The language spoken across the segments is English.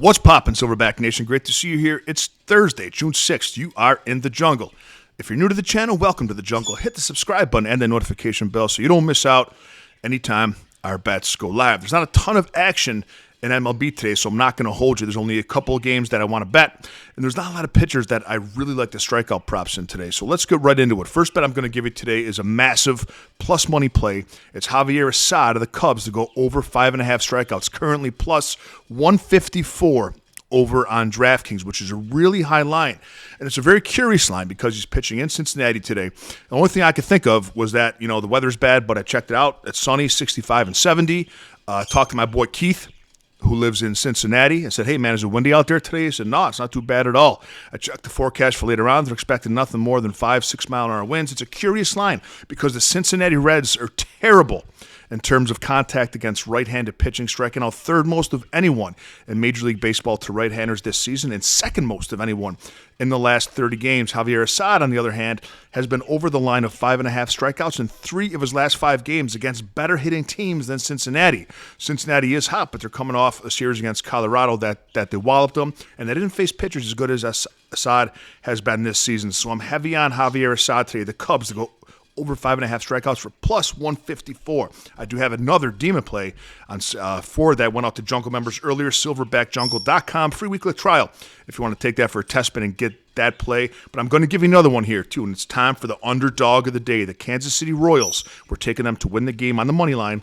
What's poppin', Silverback Nation? Great to see you here. It's Thursday, June 6th. You are in the jungle. If you're new to the channel, welcome to the jungle. Hit the subscribe button and the notification bell so you don't miss out anytime our bets go live. There's not a ton of action in MLB today, so I'm not going to hold you. There's only a couple of games that I want to bet, and there's not a lot of pitchers that I really like the strikeout props in today. So let's get right into it. First bet I'm going to give you today is a massive plus money play. It's Javier Assad of the Cubs to go over 5.5 strikeouts, currently plus 154 over on DraftKings, which is a really high line. And it's a very curious line because he's pitching in Cincinnati today. The only thing I could think of was that, the weather's bad, but I checked it out. It's sunny, 65 and 70. Talked to my boy Keith, who lives in Cincinnati. I said, hey, man, is it windy out there today? He said, no, it's not too bad at all. I checked the forecast for later on. They're expecting nothing more than 5-6 mile an hour winds. It's a curious line because the Cincinnati Reds are terrible in terms of contact against right-handed pitching, striking out third most of anyone in Major League Baseball to right-handers this season and second most of anyone in the last 30 games. Javier Assad, on the other hand, has been over the line of 5.5 strikeouts in 3 of his last 5 games against better hitting teams than Cincinnati. Cincinnati is hot, but they're coming off a series against Colorado that they walloped them, and they didn't face pitchers as good as Assad has been this season. So I'm heavy on Javier Assad today. The Cubs to go over 5.5 strikeouts for plus 154. I do have another demon play on for that went out to Jungle members earlier, silverbackjungle.com, free weekly trial if you want to take that for a test spin and get that play. But I'm going to give you another one here, too, and it's time for the underdog of the day, the Kansas City Royals. We're taking them to win the game on the money line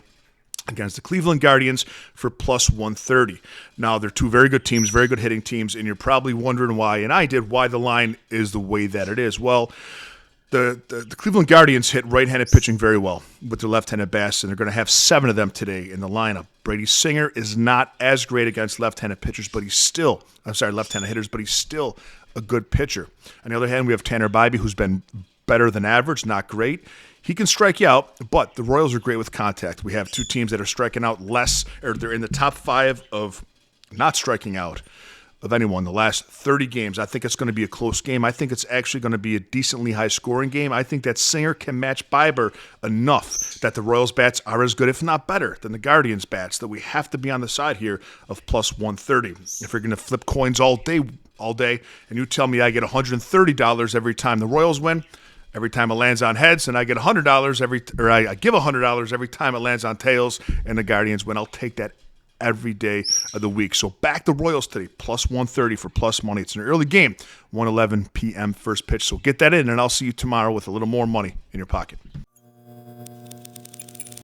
against the Cleveland Guardians for plus 130. Now, they're two very good teams, very good hitting teams, and you're probably wondering why, and I did, why the line is the way that it is. Well, The Cleveland Guardians hit right-handed pitching very well with their left-handed bats, and they're going to have 7 of them today in the lineup. Brady Singer is not as great against left-handed pitchers, but he's still, left-handed hitters, but he's still a good pitcher. On the other hand, we have Tanner Bibee, who's been better than average, not great. He can strike you out, but the Royals are great with contact. We have 2 teams that are striking out less, or they're in the top 5 of not striking out of anyone the last 30 games. I think it's going to be a close game. I think it's actually going to be a decently high-scoring game. I think that Singer can match Bieber enough that the Royals' bats are as good, if not better, than the Guardians' bats, that we have to be on the side here of plus 130. If you're going to flip coins all day, and you tell me I get $130 every time the Royals win, every time it lands on heads, and I get $100 I give $100 every time it lands on tails, and the Guardians win, I'll take that every day of the week. So back the Royals today, plus 130 for plus money. It's an early game, 1:11 p.m. first pitch. So get that in, and I'll see you tomorrow with a little more money in your pocket.